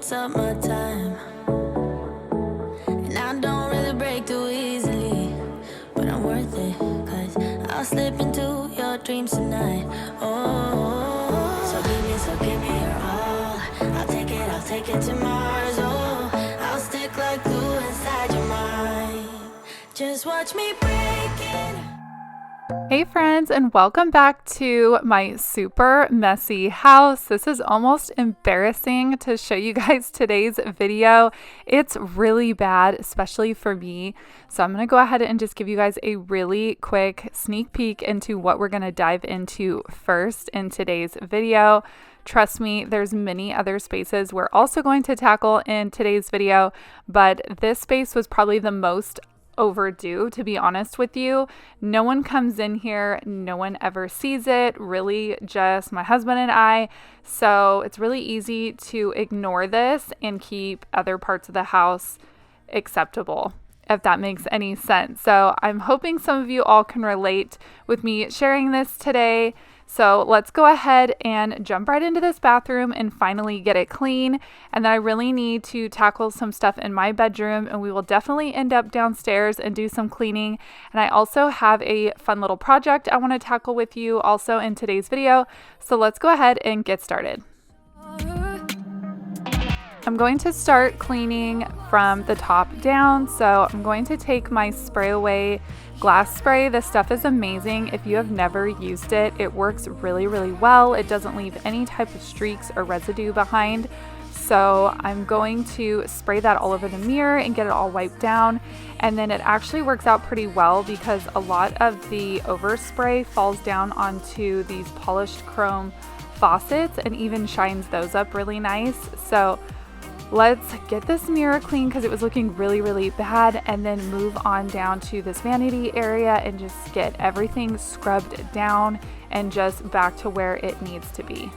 takes up my time, and I don't really break too easily, but I'm worth it, 'cause I'll slip into your dreams tonight. Oh, so give me your all. I'll take it to Mars. Oh, I'll stick like glue inside your mind. Just watch me break it. Hey friends, and welcome back to my super messy house. This is almost embarrassing to show you guys today's video. It's really bad, especially for me. So I'm going to go ahead and just give you guys a really quick sneak peek into what we're going to dive into first in today's video. Trust me, there's many other spaces we're also going to tackle in today's video, but this space was probably the most overdue, to be honest with you. No one comes in here, no one ever sees it, really just my husband and I. So it's really easy to ignore this and keep other parts of the house acceptable, if that makes any sense. So I'm hoping some of you all can relate with me sharing this today. So let's go ahead and jump right into this bathroom and finally get it clean. And then I really need to tackle some stuff in my bedroom, and we will definitely end up downstairs and do some cleaning. And I also have a fun little project I want to tackle with you also in today's video. So let's go ahead and get started. I'm going to start cleaning from the top down. So I'm going to take my spray away glass spray. This stuff is amazing. If you have never used it, it works really, really well. It doesn't leave any type of streaks or residue behind. So I'm going to spray that all over the mirror and get it all wiped down. And then it actually works out pretty well because a lot of the overspray falls down onto these polished chrome faucets and even shines those up really nice. So let's get this mirror clean because it was looking really, really bad, and then move on down to this vanity area and just get everything scrubbed down and just back to where it needs to be.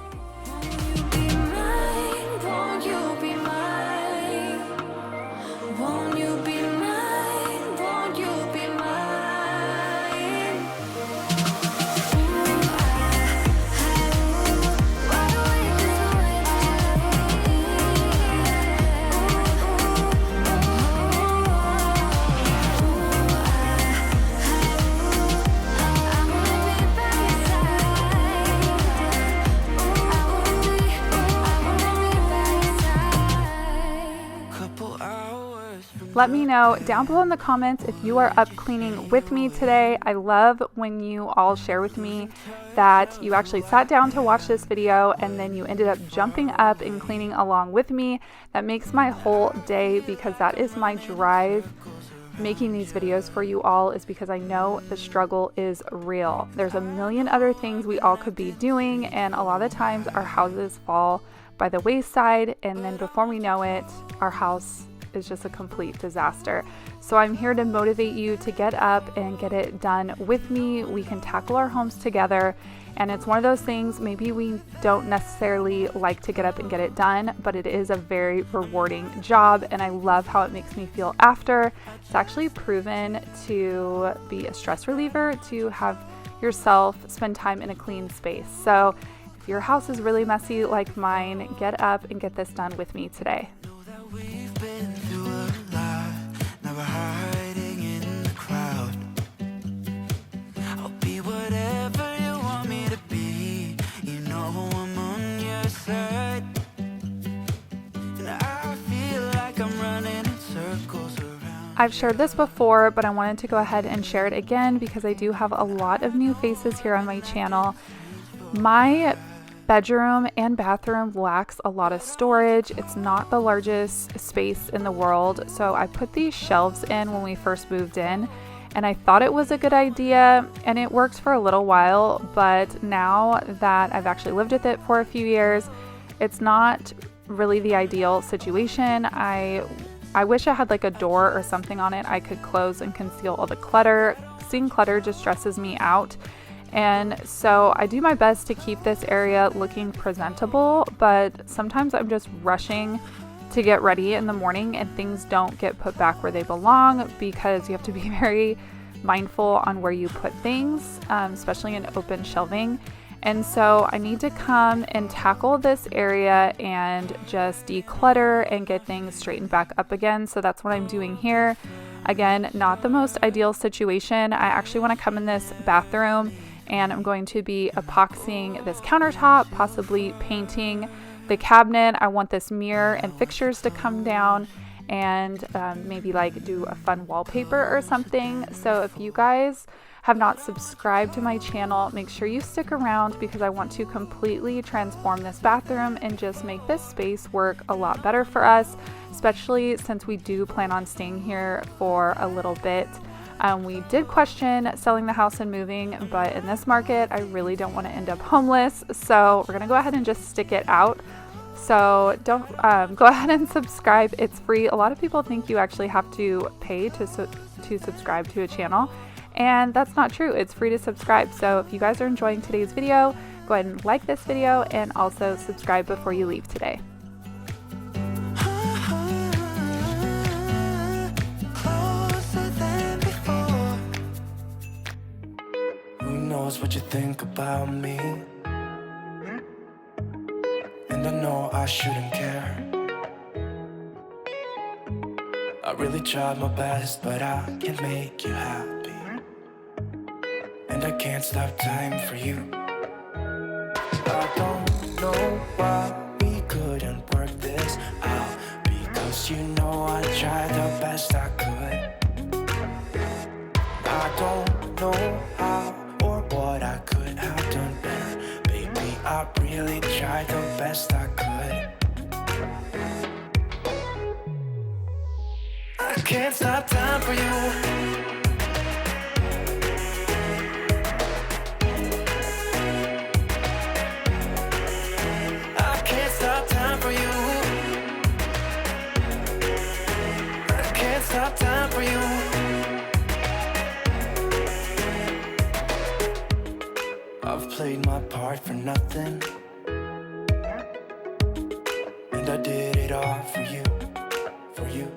Let me know down below in the comments if you are up cleaning with me today. I love when you all share with me that you actually sat down to watch this video and then you ended up jumping up and cleaning along with me. That makes my whole day, because that is my drive making these videos for you all, is because I know the struggle is real. There's a million other things we all could be doing, and a lot of times our houses fall by the wayside, and then before we know it, our house is just a complete disaster. So I'm here to motivate you to get up and get it done with me. We can tackle our homes together, and it's one of those things, maybe we don't necessarily like to get up and get it done, but it is a very rewarding job, and I love how it makes me feel after. It's actually proven to be a stress reliever to have yourself spend time in a clean space. So if your house is really messy like mine, get up and get this done with me today. I've shared this before, but I wanted to go ahead and share it again because I do have a lot of new faces here on my channel. My bedroom and bathroom lacks a lot of storage. It's not the largest space in the world, so I put these shelves in when we first moved in, and I thought it was a good idea, and it worked for a little while, but now that I've actually lived with it for a few years, it's not really the ideal situation. I wish I had like a door or something on it I could close and conceal all the clutter. Seeing clutter just stresses me out. And so I do my best to keep this area looking presentable, but sometimes I'm just rushing to get ready in the morning and things don't get put back where they belong, because you have to be very mindful on where you put things, especially in open shelving. And so I need to come and tackle this area and just declutter and get things straightened back up again. So that's what I'm doing here. Again, not the most ideal situation. I actually want to come in this bathroom and I'm going to be epoxying this countertop, possibly painting the cabinet. I want this mirror and fixtures to come down and maybe like do a fun wallpaper or something. So if you guys have not subscribed to my channel, make sure you stick around because I want to completely transform this bathroom and just make this space work a lot better for us, especially since we do plan on staying here for a little bit. We did question selling the house and moving, but in this market, I really don't want to end up homeless. So we're gonna go ahead and just stick it out. So don't go ahead and subscribe. It's free. A lot of people think you actually have to pay to subscribe to a channel. And that's not true. It's free to subscribe. So if you guys are enjoying today's video, go ahead and like this video and also subscribe before you leave today. Who knows what you think about me? And I know I shouldn't care. I really tried my best, but I can't make you happy. And I can't stop time for you. I don't know why we couldn't work this out, because you know I tried the best I could. I don't know how or what I could have done better. Baby, I really tried the best I could. I can't stop time for you. Stop time for you. I've played my part for nothing, and I did it all for you, for you.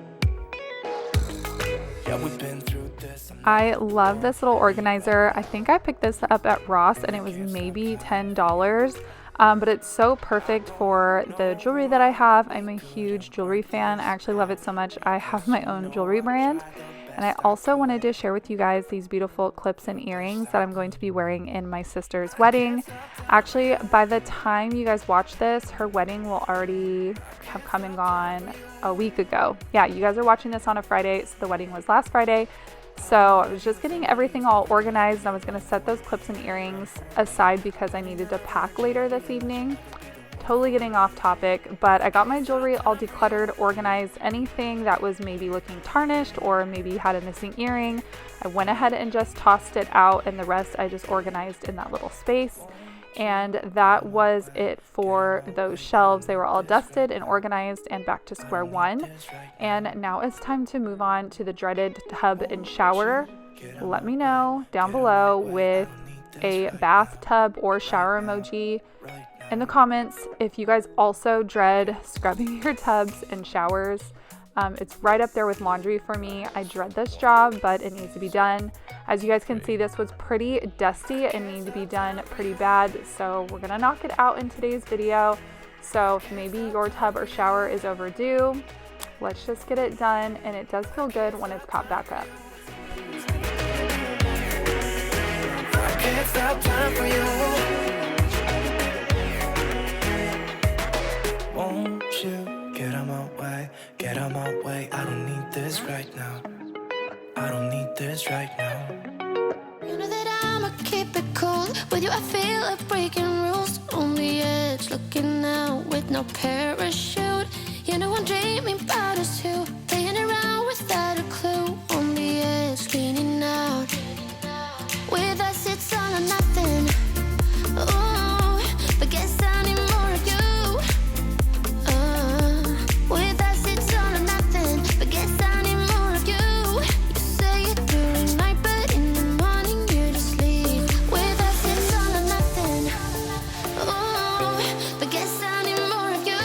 Yeah, we've been through this. I love this little organizer. I think I picked this up at Ross and it was maybe $10. But it's so perfect for the jewelry that I have. I'm a huge jewelry fan. I actually love it so much. I have my own jewelry brand. And I also wanted to share with you guys these beautiful clips and earrings that I'm going to be wearing in my sister's wedding. Actually, by the time you guys watch this, her wedding will already have come and gone a week ago. Yeah, you guys are watching this on a Friday, so the wedding was last Friday. So I was just getting everything all organized and I was going to set those clips and earrings aside because I needed to pack later this evening. Totally getting off topic, but I got my jewelry all decluttered, organized. Anything that was maybe looking tarnished or maybe had a missing earring, I went ahead and just tossed it out, and the rest I just organized in that little space. And that was it for those shelves. They were all dusted and organized and back to square one. And now it's time to move on to the dreaded tub and shower. Let me know down below with a bathtub or shower emoji in the comments if you guys also dread scrubbing your tubs and showers. It's right up there with laundry for me. I dread this job, but it needs to be done. As you guys can see, this was pretty dusty and needed to be done pretty bad. So we're gonna knock it out in today's video. So if maybe your tub or shower is overdue, let's just get it done. And it does feel good when it's popped back up. I can't stop time for you. Won't you get out my way, get out my way. I don't need this right now. I don't need this right now. You know that I'ma keep it cool. With you I feel like breaking rules. On the edge, looking out with no parachute. You know I'm dreaming about us two, playing around without a clue. On the edge, cleaning out. With us it's all or nothing. Ooh, but guess I need more of you. With us it's all or nothing, but guess I need more of you. You say it during night, but in the morning you just leave. With us it's all or nothing. Ooh, but guess I need more of you.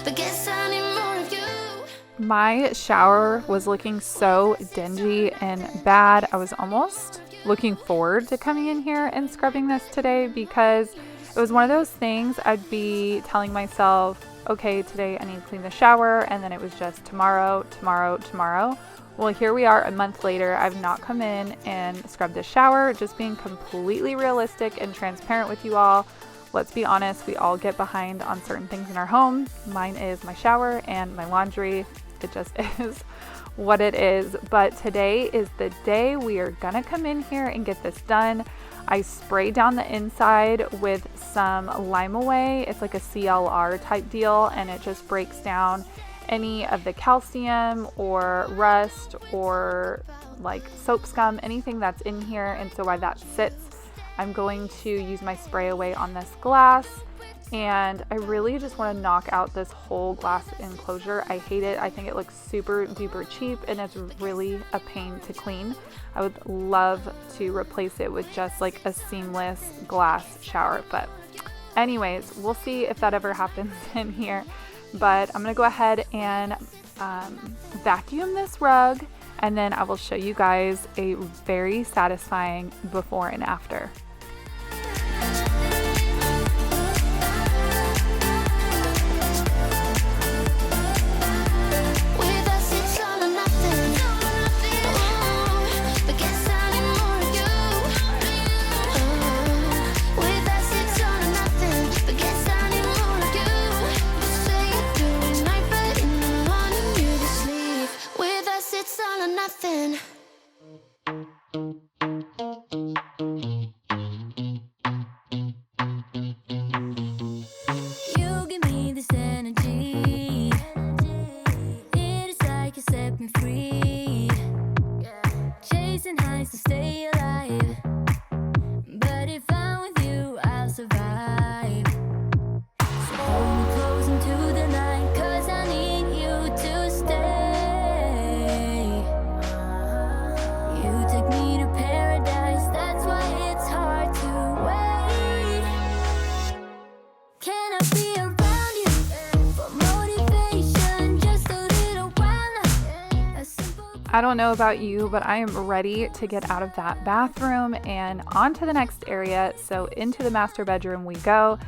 but guess I need more of you. My shower was looking so dingy and bad. I was almost looking forward to coming in here and scrubbing this today because it was one of those things I'd be telling myself, okay, today I need to clean the shower, and then it was just tomorrow, tomorrow, tomorrow. Well, here we are a month later. I've not come in and scrubbed the shower, just being completely realistic and transparent with you all. Let's be honest, we all get behind on certain things in our home. Mine is my shower and my laundry. It just is what it is. But today is the day we are gonna come in here and get this done. I spray down the inside with some Lime Away. It's like a CLR type deal, and it just breaks down any of the calcium or rust or like soap scum, anything that's in here. And so while that sits, I'm going to use my spray away on this glass, and I really just want to knock out this whole glass enclosure. I hate it. I think it looks super duper cheap, and it's really a pain to clean. I would love to replace it with just like a seamless glass shower, but anyways, we'll see if that ever happens in here. But I'm gonna go ahead and vacuum this rug, and then I will show you guys a very satisfying before and after. Nothing. You give me this energy. It is like you set me free. Chasing highs to stay alive. But if I'm with you, I'll survive. So hold me close into the night, 'cause I need you to stay. Take me to paradise, that's why it's hard to wait. Can I be around you for motivation? Just a little while. I don't know about you, but I am ready to get out of that bathroom and on to the next area. So into the master bedroom we go.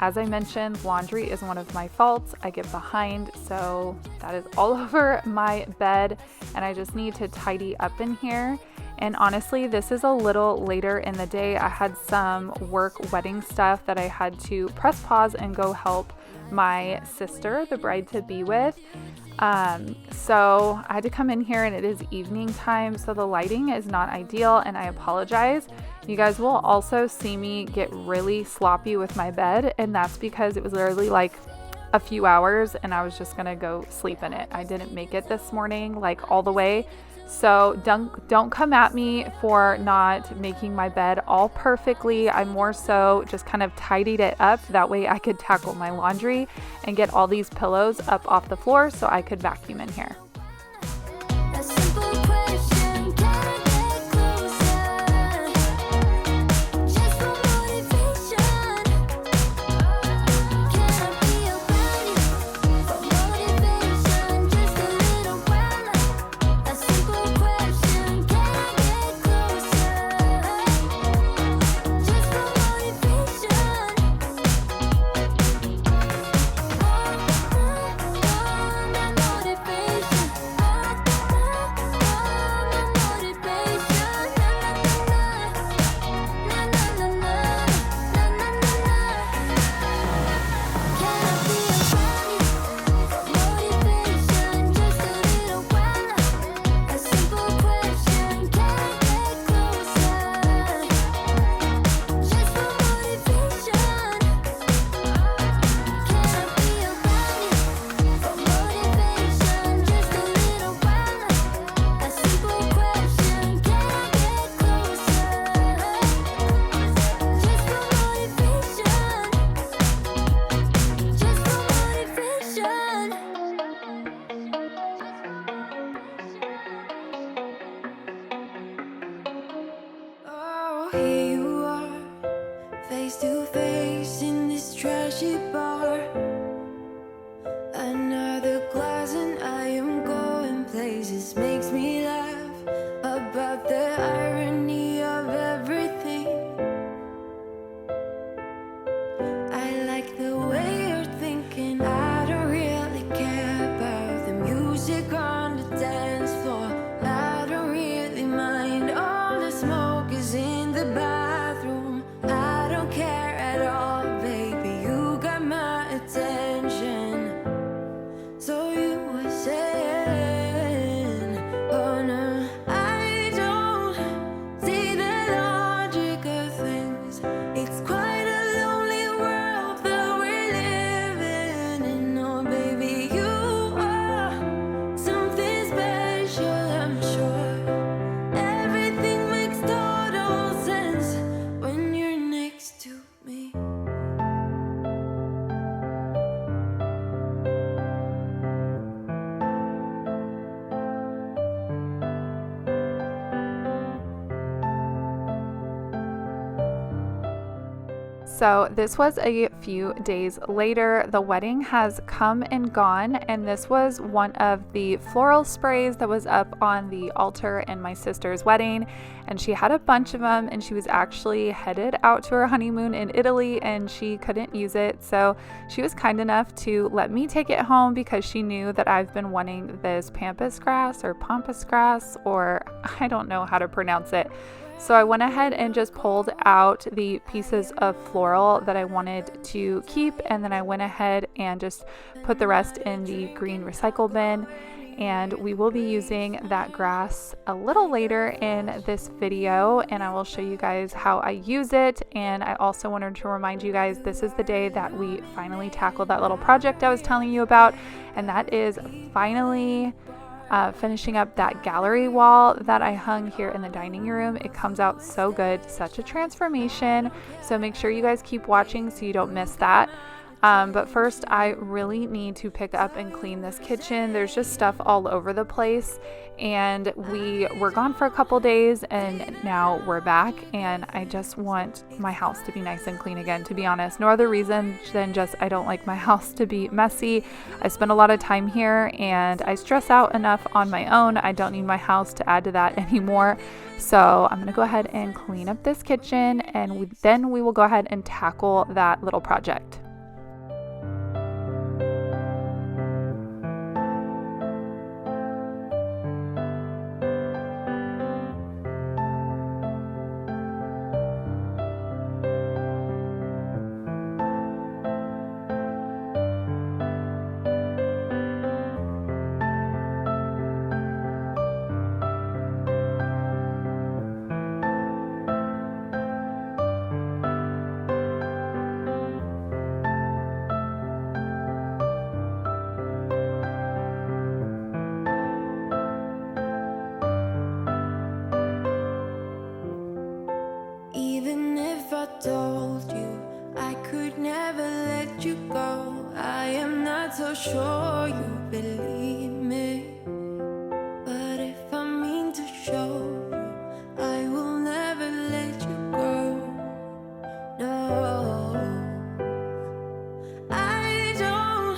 As I mentioned, laundry is one of my faults. I get behind, so that is all over my bed, and I just need to tidy up in here. And honestly, this is a little later in the day. I had some work wedding stuff that I had to press pause and go help my sister, the bride to be with. So I had to come in here, and it is evening time, so the lighting is not ideal, and I apologize. You guys will also see me get really sloppy with my bed, and that's because it was literally like a few hours and I was just gonna go sleep in it. I didn't make it this morning like all the way. So don't come at me for not making my bed all perfectly. I more so just kind of tidied it up. That way I could tackle my laundry and get all these pillows up off the floor so I could vacuum in here. A simple question, can I get closer? Just for motivation. Can I be around you for motivation? Just a little while. A simple question, can I get closer? Just for motivation. My motivation. So this was a few days later. The wedding has come and gone, and this was one of the floral sprays that was up on the altar in my sister's wedding, and she had a bunch of them, and she was actually headed out to her honeymoon in Italy and she couldn't use it. So she was kind enough to let me take it home because she knew that I've been wanting this pampas grass or pampas grass, or I don't know how to pronounce it. So I went ahead and just pulled out the pieces of floral that I wanted to keep, and then I went ahead and just put the rest in the green recycle bin. And we will be using that grass a little later in this video, and I will show you guys how I use it. And I also wanted to remind you guys, this is the day that we finally tackled that little project I was telling you about, and that is finally finishing up that gallery wall that I hung here in the dining room. It comes out so good, such a transformation. So make sure you guys keep watching so you don't miss that. But first, I really need to pick up and clean this kitchen. There's just stuff all over the place, and we were gone for a couple days, and now we're back, and I just want my house to be nice and clean again, to be honest. No other reason than just I don't like my house to be messy. I spend a lot of time here, and I stress out enough on my own. I don't need my house to add to that anymore. So I'm going to go ahead and clean up this kitchen, and then we will go ahead and tackle that little project. Even if I told you I could never let you go, I am not so sure you believe me. But if I mean to show you, I will never let you go. No, I don't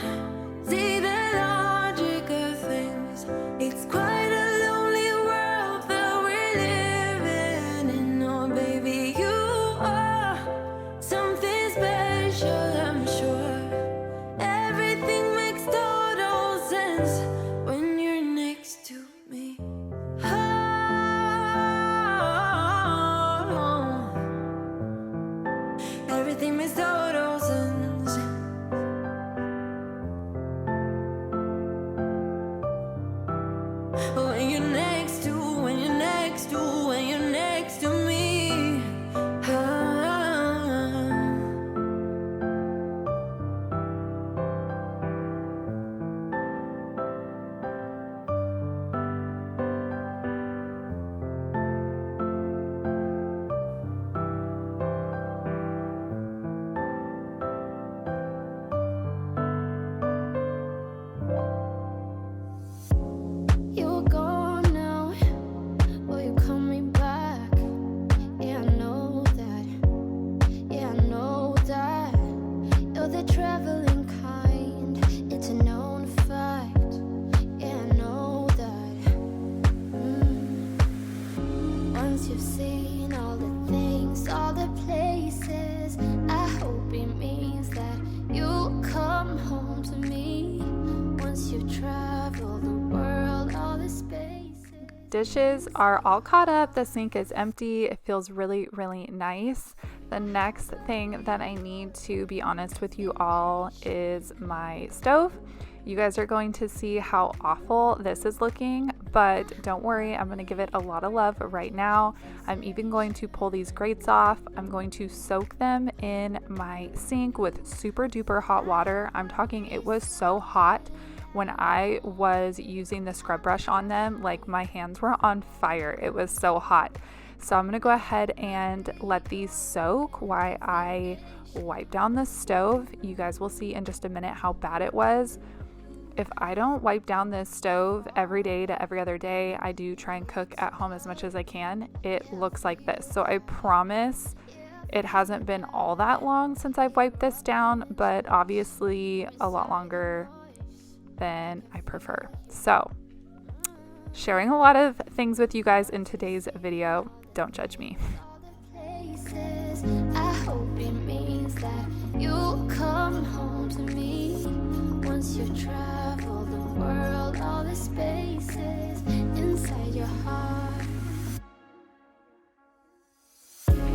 see the logic of things. It's quite a lonely world that we're living in. Oh baby, you are something special, I'm sure. Everything makes total sense when you're next to me. Everything makes total sense when you're next to, when you're next to, when you're next to me. You're gone now, will you call me back? Yeah, I know that, yeah, I know that. You're the traveling kind, it's a known fact. Yeah, I know that. Once you've seen all the things, all the places, I hope it means that you'll come home to me. Once you've traveled the world, all the spaces. Dishes are all caught up. The sink is empty. It feels really, really nice. The next thing that I need to be honest with you all is my stove. You guys are going to see how awful this is looking, but don't worry, I'm going to give it a lot of love right now. I'm even going to pull these grates off. I'm going to soak them in my sink with super duper hot water. I'm talking, it was so hot when I was using the scrub brush on them, like my hands were on fire. It was so hot. So I'm gonna go ahead and let these soak while I wipe down the stove. You guys will see in just a minute how bad it was. If I don't wipe down this stove every day to every other day, I do try and cook at home as much as I can, it looks like this. So I promise It hasn't been all that long since I've wiped this down, but obviously a lot longer than I prefer. So, sharing a lot of things with you guys in today's video. Don't judge me. I hope it means that you'll come home to me once you've traveled the world, all the spaces inside your heart.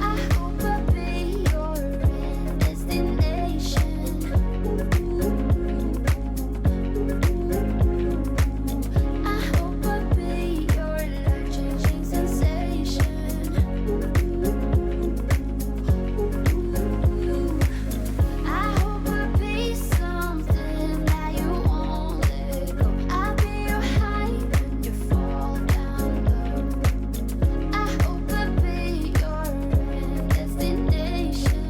I hope I'll be your destination. I hope I'll be your life-changing sensation. I hope I'll be something that you won't let go. I'll be your high when you fall down low. I hope I'll be your destination.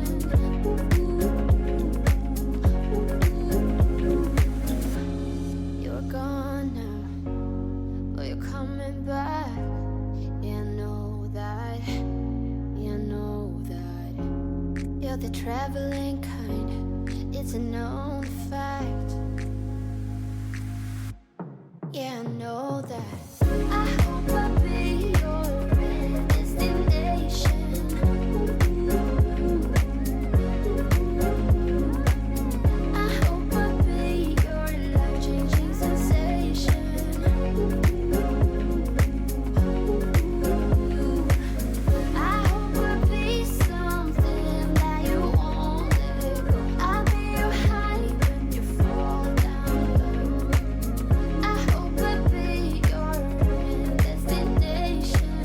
You're gone now, but you're coming back. Yeah, I know that. Yeah, I know that. You're the traveling kind. It's a known fact. Yeah, I know that. I hope I'll be your destination. I hope I'll be your life-changing sensation. I hope I'll be something that you won't let go. I'll be your high when you fall down low. I hope I'll be your destination.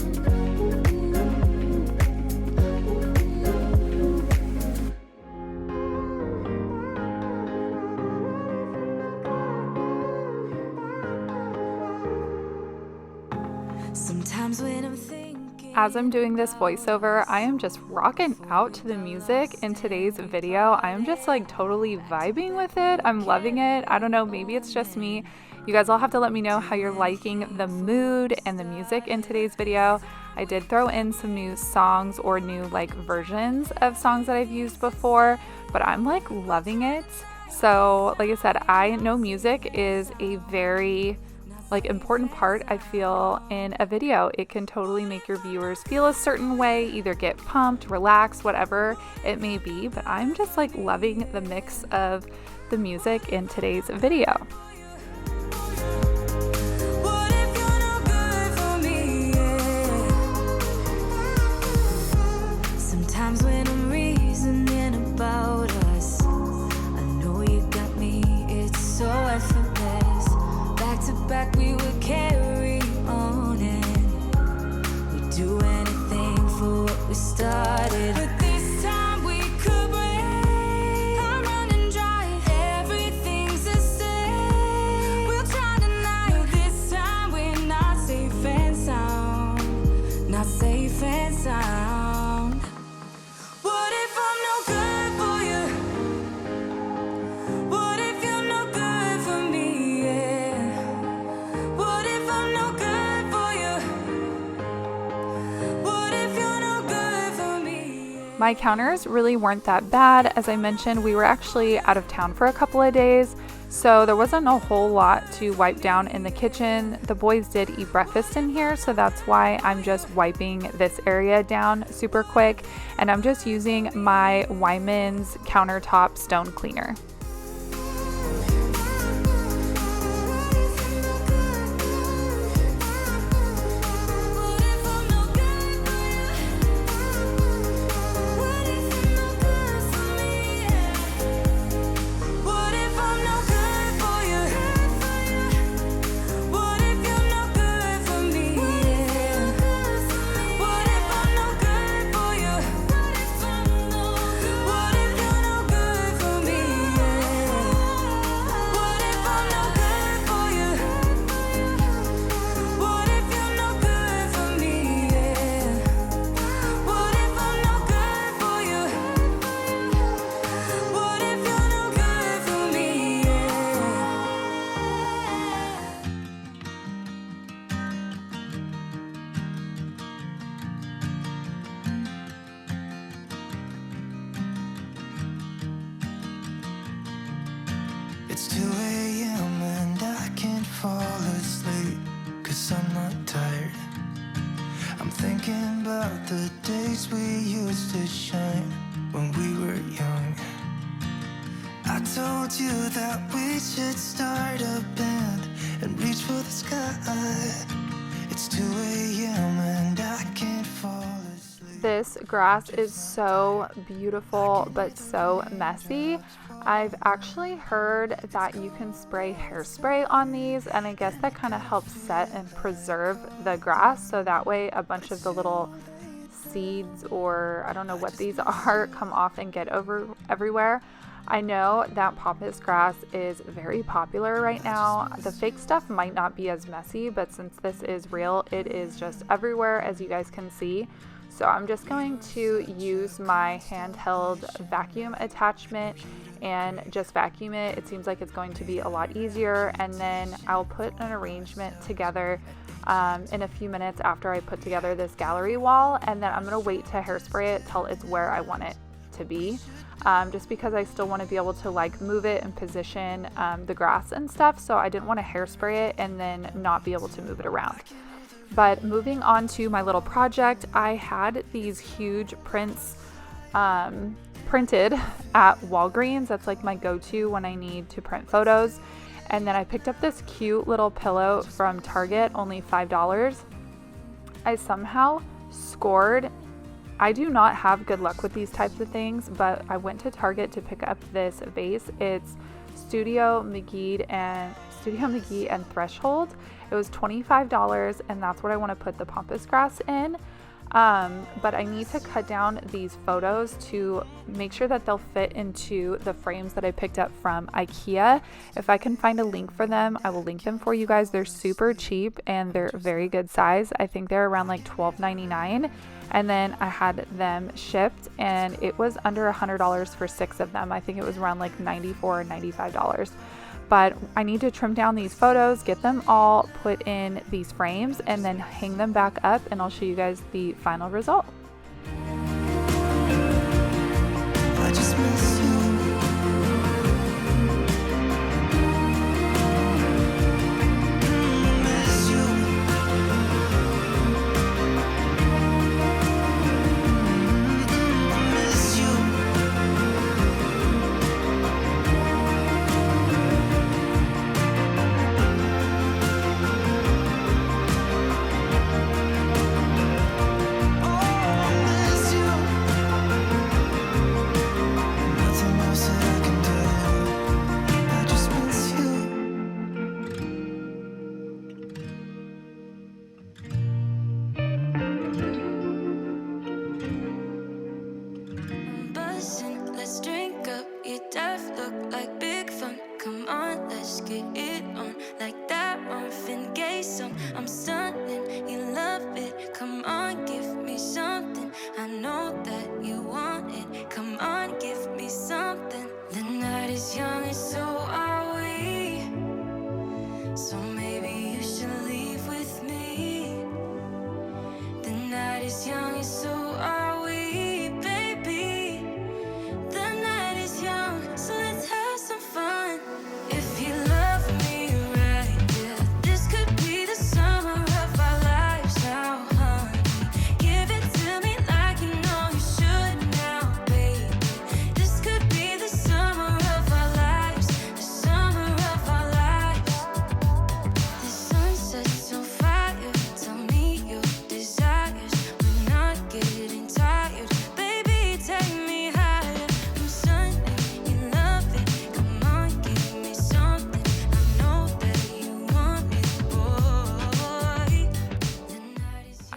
Sometimes when I'm thinking, As I'm doing this voiceover, I am just rocking out to the music in today's video. I am just like totally vibing with it. I'm loving it. I don't know, maybe it's just me. You guys all have to let me know how you're liking the mood and the music in today's video. I did throw in some new songs or new like versions of songs that I've used before, but I'm like loving it. So like I said, I know music is a very like important part, I feel, in a video. It can totally make your viewers feel a certain way, either get pumped, relaxed, whatever it may be. But I'm just like loving the mix of the music in today's video. what if you're no good for me? Yeah. Sometimes when I'm reasoning about us, I know you got me, it's so effortless. Back to back we would carry on and we'd do anything for what we started. But this time we could break. I'm running dry, everything's the same. We'll try tonight. This time we're not safe and sound. Not safe and sound. What if I'm no good for you? What if you're no good for me? Yeah. What if I'm no good for you? What if you're no good for me? Yeah. My counters really weren't that bad. As I mentioned, we were actually out of town for a couple of days, so there wasn't a whole lot to wipe down in the kitchen. The boys did eat breakfast in here, so that's why I'm just wiping this area down super quick, and I'm just using my Wyman's countertop stone cleaner. What if I'm no good for you? What if you're no good for me? Yeah. What if I'm no good for you? What if you're no good for me? Yeah. What if I'm no good for you? What if you're no good for me? Yeah. the days we used to shine when we were young. I told you that we should start a band and reach for the sky. It's 2 a.m. and I can't fall asleep. This grass is so beautiful but so messy. I've actually heard that you can spray hairspray on these, and I guess that kind of helps set and preserve the grass, so that way a bunch of the little seeds, or I don't know what these are, come off and get over everywhere. I know that pampas grass is very popular right now. The fake stuff might not be as messy, but since this is real, it is just everywhere, as you guys can see. So I'm just going to use my handheld vacuum attachment and just vacuum it. It seems like it's going to be a lot easier, and then I'll put an arrangement together in a few minutes after I put together this gallery wall, and then I'm going to wait to hairspray it till it's where I want it to be, just because I still want to be able to like move it and position the grass and stuff, so I didn't want to hairspray it and then not be able to move it around. But moving on to my little project, I had these huge prints printed at Walgreens. That's like my go-to when I need to print photos. And then I picked up this cute little pillow from Target, only $5. I somehow scored. I do not have good luck with these types of things, but I went to Target to pick up this vase. It's Studio McGee and Threshold. It was $25, and that's what I want to put the pampas grass in. But I need to cut down these photos to make sure that they'll fit into the frames that I picked up from IKEA. If I can find a link for them, I will link them for you guys. They're super cheap and they're very good size. I think they're around like $12.99. And then I had them shipped, and it was under $100 for 6 of them. I think it was around like $94 or $95. But I need to trim down these photos, get them all put in these frames, and then hang them back up, and I'll show you guys the final result. I just miss you. Miss you. Miss you. Let's drink up, your death look like big fun. Come on, let's get it on, like that Marvin Gaye song. I'm stunning, you love it. Come on, give me something. I know that you want it. Come on, give me something. The night is young and so are we. So maybe you should leave with me. The night is young and so are we.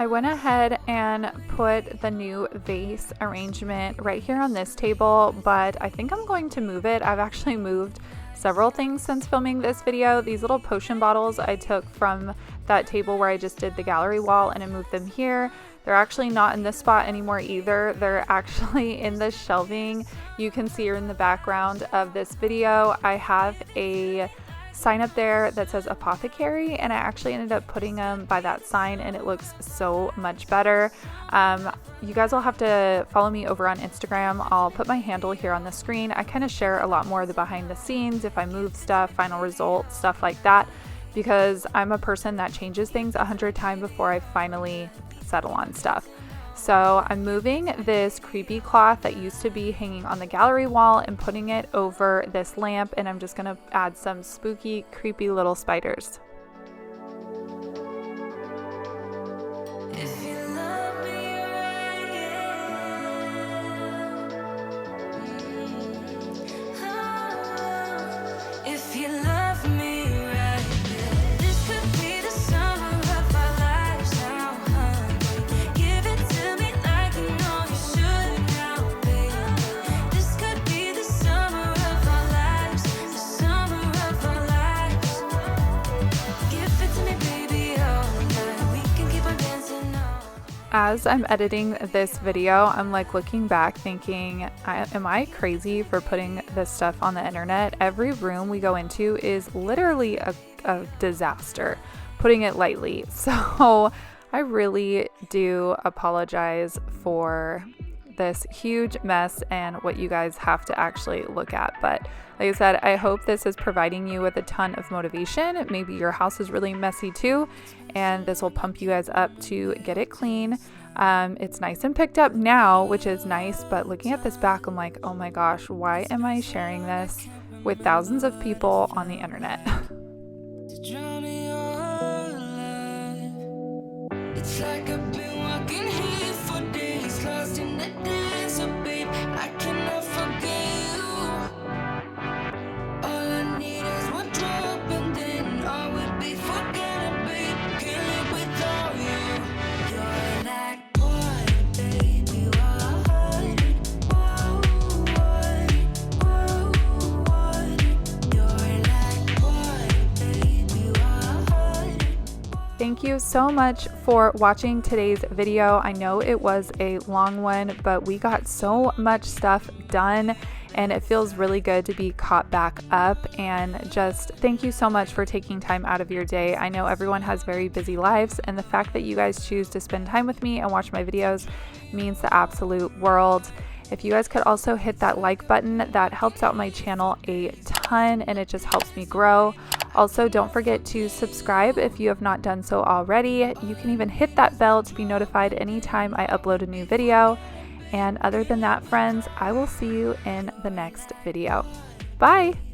I went ahead and put the new vase arrangement right here on this table, but I think I'm going to move it. I've actually moved several things since filming this video. These little potion bottles I took from that table where I just did the gallery wall, and I moved them here. They're actually not in this spot anymore either. They're actually in the shelving. You can see her in the background of this video. I have a sign up there that says apothecary, and I actually ended up putting them by that sign, and it looks so much better. You guys will have to follow me over on Instagram. I'll put my handle here on the screen. I kind of share a lot more of the behind the scenes, if I move stuff, final results, stuff like that, because I'm a person that changes things 100 times before I finally settle on stuff. So I'm moving this creepy cloth that used to be hanging on the gallery wall and putting it over this lamp, and I'm just gonna add some spooky, creepy little spiders. As I'm editing this video, I'm like looking back thinking, am I crazy for putting this stuff on the internet? Every room we go into is literally a disaster, putting it lightly. So I really do apologize for this huge mess and what you guys have to actually look at. But like I said, I hope this is providing you with a ton of motivation. Maybe your house is really messy too, and this will pump you guys up to get it clean. It's nice and picked up now, which is nice, but looking at this back, I'm like, oh my gosh, why am I sharing this with thousands of people on the internet? It's like I've been walking here for days, lost in the dance, so babe, I cannot forget you. All I need is one drop and then all will be forgotten, babe. Can't live without you. You're like water, baby, water. You're like water, baby, water. Thank you so much for watching today's video. I know it was a long one, but we got so much stuff done and it feels really good to be caught back up. And just thank you so much for taking time out of your day. I know everyone has very busy lives, and the fact that you guys choose to spend time with me and watch my videos means the absolute world. If you guys could also hit that like button, that helps out my channel a ton and it just helps me grow. Also, don't forget to subscribe if you have not done so already. You can even hit that bell to be notified anytime I upload a new video. And other than that, friends, I will see you in the next video. Bye!